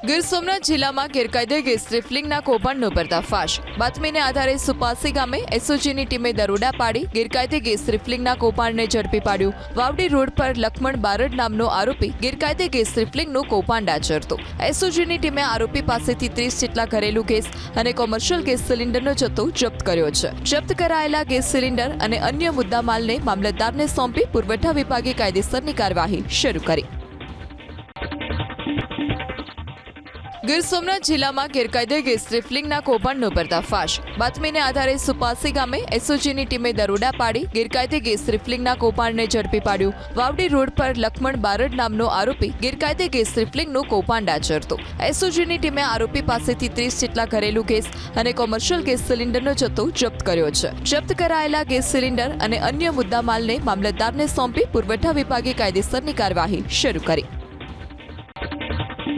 ગીર સોમનાથ જિલ્લામાં ગેરકાયદે ગેસ રિફિલિંગના કૌભાંડનો પર્દાફાશ। બાતમીને આધારે સુપાસી ગામે એસઓજીની ટીમે દરોડા પાડી ગેરકાયદે ગેસ રિફિલિંગના કૌભાંડને ઝડપી પાડ્યું। વાવડી રોડ પર લખમણ બારડ નામનો આરોપી ગેરકાયદે ગેસ રિફિલિંગનું કૌભાંડ આચરતો। એસઓજીની ટીમે આરોપી પાસેથી 30 જેટલા ઘરેલું ગેસ અને કોમર્શિયલ ગેસ સિલિન્ડરનો જથ્થો જપ્ત કર્યો છે। જપ્ત કરાયેલા ગેસ સિલિન્ડર અને અન્ય મુદ્દામાલને મામલતદારને સોંપી પુરવઠા વિભાગે કાયદેસરની કાર્યવાહી શરૂ કરી। ગીર સોમનાથ જિલ્લામાં ગેરકાયદે ગેસ રિફિલિંગના કૌભાંડનો પર્દાફાશ। બાતમીને આધારે સુપાસી ગામે એસઓજીની ટીમે દરોડા પાડી ગેરકાયદે ગેસ રિફિલિંગના કૌભાંડને ઝડપી પાડ્યું। વાવડી રોડ પર લખમણ બારડ નામનો આરોપી ગેરકાયદે ગેસ રિફિલિંગનું કૌભાંડ આચરતો। એસઓજીની ટીમે આરોપી પાસેથી 30 જેટલા ઘરેલું ગેસ અને કોમર્શિયલ ગેસ સિલિન્ડરનો જથ્થો જપ્ત કર્યો છે। જપ્ત કરાયેલા ગેસ સિલિન્ડર અને અન્ય મુદ્દામાલને મામલતદારને સોંપી પુરવઠા વિભાગે કાયદેસરની કાર્યવાહી શરૂ કરી।